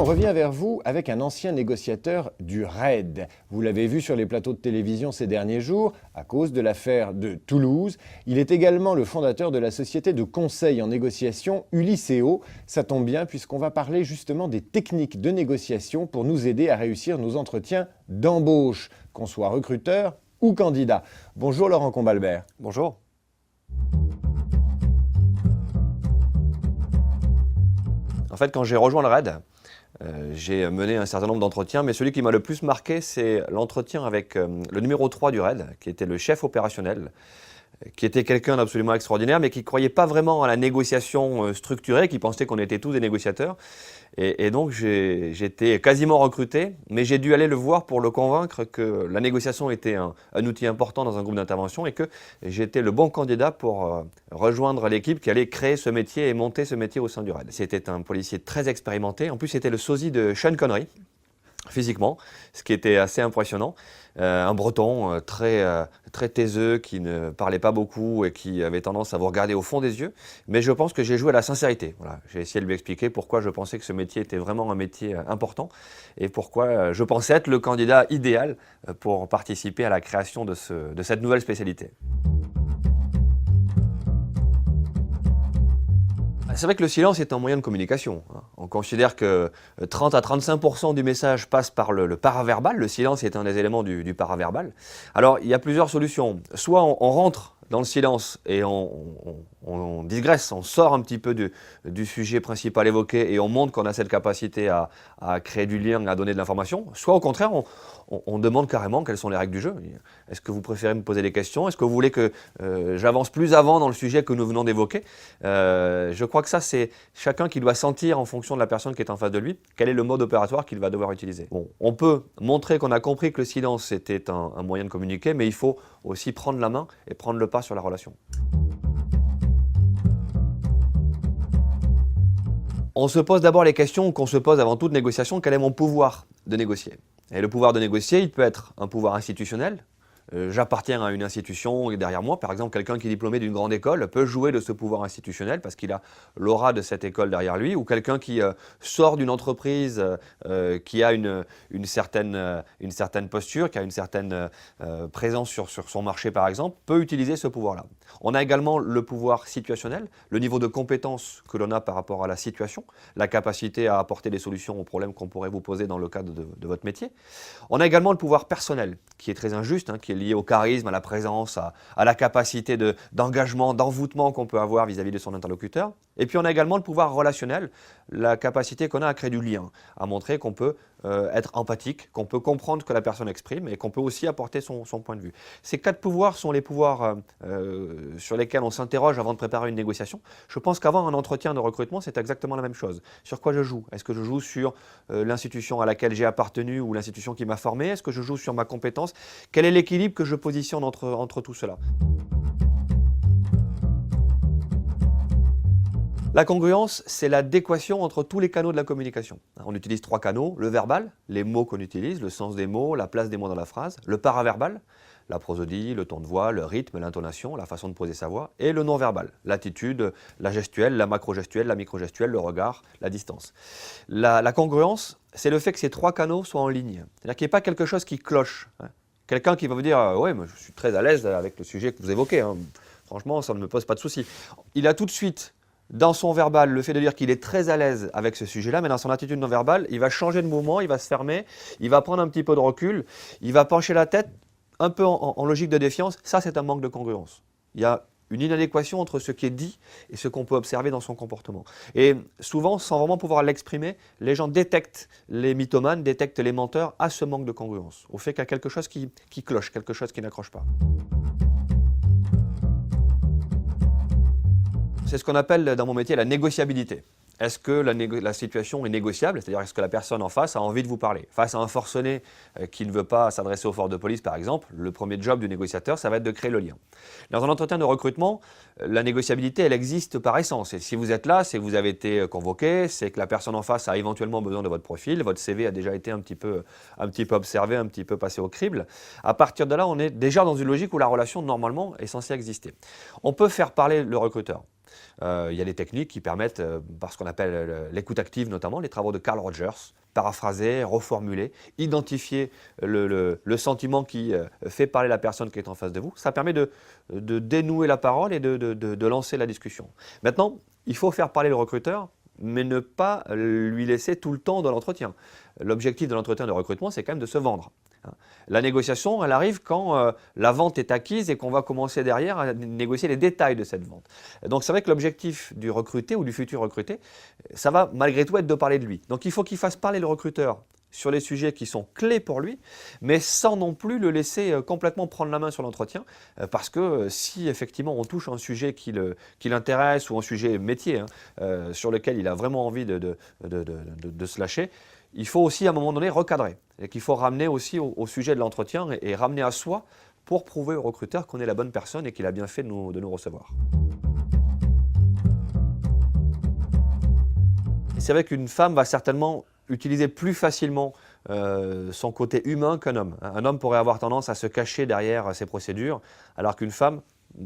on revient vers vous avec un ancien négociateur du RAID. Vous l'avez vu sur les plateaux de télévision ces derniers jours, à cause de l'affaire de Toulouse. Il est également le fondateur de la société de conseil en négociation Ulysseo. Ça tombe bien puisqu'on va parler justement des techniques de négociation pour nous aider à réussir nos entretiens d'embauche, qu'on soit recruteur ou candidat. Bonjour Laurent Combalbert. Bonjour. En fait, quand j'ai rejoint le RAID, j'ai mené un certain nombre d'entretiens, mais celui qui m'a le plus marqué, c'est l'entretien avec le numéro 3 du RAID, qui était le chef opérationnel, qui était quelqu'un d'absolument extraordinaire, mais qui ne croyait pas vraiment à la négociation structurée, qui pensait qu'on était tous des négociateurs. Et donc, j'étais quasiment recruté, mais j'ai dû aller le voir pour le convaincre que la négociation était un outil important dans un groupe d'intervention et que j'étais le bon candidat pour rejoindre l'équipe qui allait créer ce métier et monter ce métier au sein du RAID. C'était un policier très expérimenté. En plus, c'était le sosie de Sean Connery, physiquement, ce qui était assez impressionnant. Un breton très taiseux, qui ne parlait pas beaucoup et qui avait tendance à vous regarder au fond des yeux. Mais je pense que j'ai joué à la sincérité. Voilà. J'ai essayé de lui expliquer pourquoi je pensais que ce métier était vraiment un métier important et pourquoi je pensais être le candidat idéal pour participer à la création de cette nouvelle spécialité. C'est vrai que le silence est un moyen de communication. On considère que 30 à 35% du message passe par le paraverbal. Le silence est un des éléments du paraverbal. Alors, il y a plusieurs solutions. Soit on rentre dans le silence et on digresse, on sort un petit peu du sujet principal évoqué et on montre qu'on a cette capacité à créer du lien, à donner de l'information. Soit au contraire, on demande carrément quelles sont les règles du jeu. Est-ce que vous préférez me poser des questions? Est-ce que vous voulez que j'avance plus avant dans le sujet que nous venons d'évoquer? Je crois que ça, c'est chacun qui doit sentir en fonction de la personne qui est en face de lui, quel est le mode opératoire qu'il va devoir utiliser. Bon, on peut montrer qu'on a compris que le silence était un moyen de communiquer, mais il faut aussi prendre la main et prendre le pas sur la relation. On se pose d'abord les questions qu'on se pose avant toute négociation. Quel est mon pouvoir de négocier? Et le pouvoir de négocier, il peut être un pouvoir institutionnel. J'appartiens à une institution derrière moi. Par exemple, quelqu'un qui est diplômé d'une grande école peut jouer de ce pouvoir institutionnel parce qu'il a l'aura de cette école derrière lui. Ou quelqu'un qui sort d'une entreprise qui a une certaine posture, qui a une certaine présence sur son marché par exemple, peut utiliser ce pouvoir-là. On a également le pouvoir situationnel, le niveau de compétence que l'on a par rapport à la situation, la capacité à apporter des solutions aux problèmes qu'on pourrait vous poser dans le cadre de votre métier. On a également le pouvoir personnel, qui est très injuste, qui est lié au charisme, à la présence, à la capacité d'engagement, d'envoûtement qu'on peut avoir vis-à-vis de son interlocuteur. Et puis on a également le pouvoir relationnel, la capacité qu'on a à créer du lien, à montrer qu'on peut être empathique, qu'on peut comprendre ce que la personne exprime et qu'on peut aussi apporter son point de vue. Ces 4 pouvoirs sont les pouvoirs sur lesquels on s'interroge avant de préparer une négociation. Je pense qu'avant un entretien de recrutement, c'est exactement la même chose. Sur quoi je joue? Est-ce que je joue sur l'institution à laquelle j'ai appartenu ou l'institution qui m'a formé? Est-ce que je joue sur ma compétence? Quel est l'équilibre que je positionne entre tout cela? La congruence, c'est l'adéquation entre tous les canaux de la communication. On utilise 3 canaux, le verbal, les mots qu'on utilise, le sens des mots, la place des mots dans la phrase, le paraverbal, la prosodie, le ton de voix, le rythme, l'intonation, la façon de poser sa voix, et le non-verbal, l'attitude, la gestuelle, la macro-gestuelle, la micro-gestuelle, le regard, la distance. La congruence, c'est le fait que ces 3 canaux soient en ligne, c'est-à-dire qu'il n'y ait pas quelque chose qui cloche. Quelqu'un qui va vous dire « ouais, moi, je suis très à l'aise avec le sujet que vous évoquez, franchement, ça ne me pose pas de souci ». Il a tout de suite dans son verbal le fait de dire qu'il est très à l'aise avec ce sujet-là, mais dans son attitude non verbale, il va changer de mouvement, il va se fermer, il va prendre un petit peu de recul, il va pencher la tête un peu en logique de défiance. Ça, c'est un manque de congruence. Il y a une inadéquation entre ce qui est dit et ce qu'on peut observer dans son comportement. Et souvent, sans vraiment pouvoir l'exprimer, les gens détectent les mythomanes, détectent les menteurs à ce manque de congruence, au fait qu'il y a quelque chose qui cloche, quelque chose qui n'accroche pas. C'est ce qu'on appelle dans mon métier la négociabilité. Est-ce que la situation est négociable? C'est-à-dire, est-ce que la personne en face a envie de vous parler? Face à un forcené qui ne veut pas s'adresser aux forces de police, par exemple, le premier job du négociateur, ça va être de créer le lien. Dans un entretien de recrutement, la négociabilité, elle existe par essence. Et si vous êtes là, c'est que vous avez été convoqué, c'est que la personne en face a éventuellement besoin de votre profil, votre CV a déjà été un petit peu observé, un petit peu passé au crible. À partir de là, on est déjà dans une logique où la relation, normalement, est censée exister. On peut faire parler le recruteur. Il y a des techniques qui permettent, par ce qu'on appelle l'écoute active notamment, les travaux de Carl Rogers, paraphraser, reformuler, identifier le sentiment qui fait parler la personne qui est en face de vous. Ça permet de dénouer la parole et de lancer la discussion. Maintenant, il faut faire parler le recruteur, mais ne pas lui laisser tout le temps de l'entretien. L'objectif de l'entretien de recrutement, c'est quand même de se vendre. La négociation, elle arrive quand la vente est acquise et qu'on va commencer derrière à négocier les détails de cette vente. Donc c'est vrai que l'objectif du recruté ou du futur recruté, ça va malgré tout être de parler de lui. Donc il faut qu'il fasse parler le recruteur sur les sujets qui sont clés pour lui, mais sans non plus le laisser complètement prendre la main sur l'entretien, parce que si effectivement on touche un sujet qui l'intéresse ou un sujet métier sur lequel il a vraiment envie de se lâcher, il faut aussi à un moment donné recadrer, et qu'il faut ramener aussi au sujet de l'entretien et ramener à soi pour prouver au recruteur qu'on est la bonne personne et qu'il a bien fait de nous recevoir. C'est vrai qu'une femme va certainement utiliser plus facilement son côté humain qu'un homme. Un homme pourrait avoir tendance à se cacher derrière ses procédures, alors qu'une femme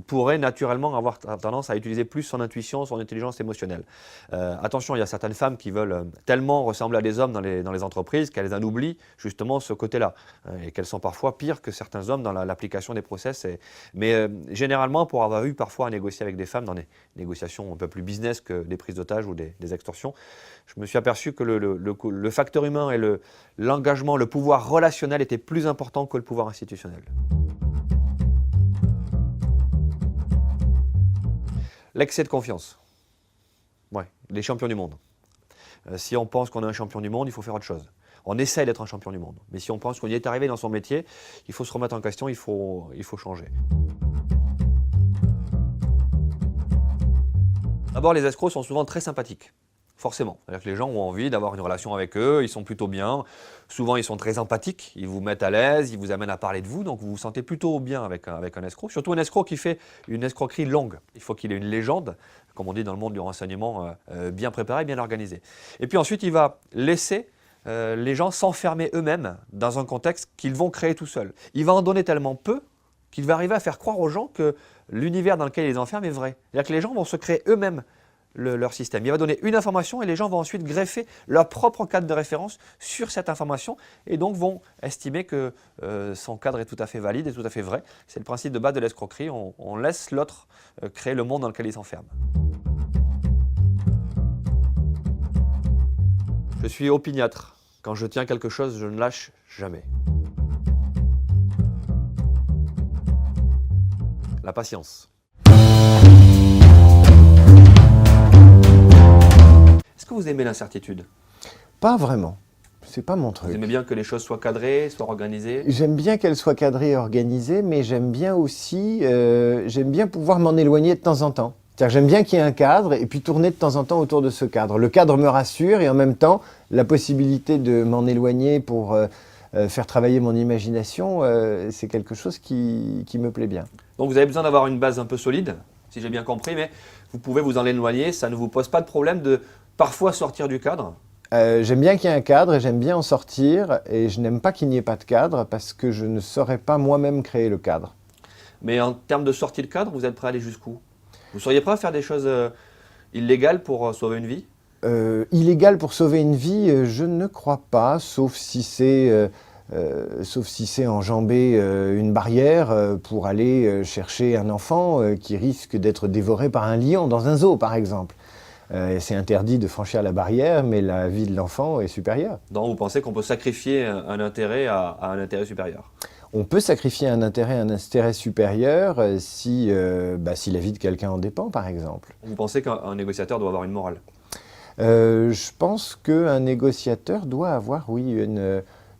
pourrait naturellement avoir tendance à utiliser plus son intuition, son intelligence émotionnelle. Attention, il y a certaines femmes qui veulent tellement ressembler à des hommes dans les entreprises qu'elles en oublient justement ce côté-là, et qu'elles sont parfois pires que certains hommes dans l'application des process. Mais généralement, pour avoir eu parfois à négocier avec des femmes dans des négociations un peu plus business que des prises d'otages ou des extorsions, je me suis aperçu que le facteur humain et l'engagement, le pouvoir relationnel étaient plus importants que le pouvoir institutionnel. L'excès de confiance. Ouais, les champions du monde. Si on pense qu'on est un champion du monde, il faut faire autre chose. On essaye d'être un champion du monde. Mais si on pense qu'on y est arrivé dans son métier, il faut se remettre en question, il faut changer. D'abord, les escrocs sont souvent très sympathiques. Forcément. C'est-à-dire que les gens ont envie d'avoir une relation avec eux, ils sont plutôt bien. Souvent, ils sont très empathiques, ils vous mettent à l'aise, ils vous amènent à parler de vous, donc vous vous sentez plutôt bien avec un escroc. Surtout un escroc qui fait une escroquerie longue. Il faut qu'il ait une légende, comme on dit dans le monde du renseignement, bien préparée, bien organisée. Et puis ensuite, il va laisser les gens s'enfermer eux-mêmes dans un contexte qu'ils vont créer tout seuls. Il va en donner tellement peu qu'il va arriver à faire croire aux gens que l'univers dans lequel il les enferme est vrai. C'est-à-dire que les gens vont se créer eux-mêmes leur système. Il va donner une information et les gens vont ensuite greffer leur propre cadre de référence sur cette information et donc vont estimer que son cadre est tout à fait valide et tout à fait vrai. C'est le principe de base de l'escroquerie. On laisse l'autre créer le monde dans lequel il s'enferme. Je suis opiniâtre. Quand je tiens quelque chose, je ne lâche jamais. La patience. Est-ce que vous aimez l'incertitude? Pas vraiment. C'est pas mon Vous truc. aimez bien que les choses soient cadrées, soient organisées? J'aime bien qu'elles soient cadrées et organisées, mais j'aime bien aussi, j'aime bien pouvoir m'en éloigner de temps en temps. C'est-à-dire j'aime bien qu'il y ait un cadre et puis tourner de temps en temps autour de ce cadre. Le cadre me rassure et en même temps, la possibilité de m'en éloigner pour faire travailler mon imagination, c'est quelque chose qui me plaît bien. Donc vous avez besoin d'avoir une base un peu solide, si j'ai bien compris, mais vous pouvez vous en éloigner, ça ne vous pose pas de problème de parfois sortir du cadre? J'aime bien qu'il y ait un cadre et j'aime bien en sortir et je n'aime pas qu'il n'y ait pas de cadre parce que je ne saurais pas moi-même créer le cadre. Mais en termes de sortie de cadre, vous êtes prêt à aller jusqu'où? Vous seriez prêt à faire des choses illégales pour sauver une vie? Illégal pour sauver une vie, je ne crois pas, sauf si c'est enjamber une barrière pour aller chercher un enfant qui risque d'être dévoré par un lion dans un zoo, par exemple. C'est interdit de franchir la barrière, mais la vie de l'enfant est supérieure. Donc vous pensez qu'on peut sacrifier un intérêt à un intérêt supérieur? On peut sacrifier un intérêt supérieur si la vie de quelqu'un en dépend, par exemple. Vous pensez qu'un négociateur doit avoir une morale? Je pense qu'un négociateur doit avoir, oui,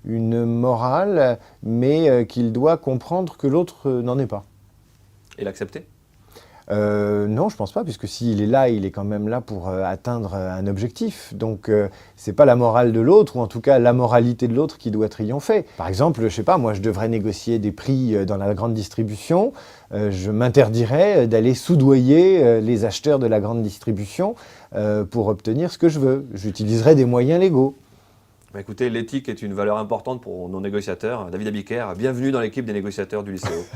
une morale, mais qu'il doit comprendre que l'autre n'en est pas. Et l'accepter? Non, je pense pas, puisque s'il est là, il est quand même là pour atteindre un objectif. Donc, c'est pas la morale de l'autre, ou en tout cas la moralité de l'autre qui doit triompher. Par exemple, je sais pas, moi je devrais négocier des prix dans la grande distribution, je m'interdirais d'aller soudoyer les acheteurs de la grande distribution pour obtenir ce que je veux. J'utiliserai des moyens légaux. Bah écoutez, l'éthique est une valeur importante pour nos négociateurs. David Abiker, bienvenue dans l'équipe des négociateurs du lycée.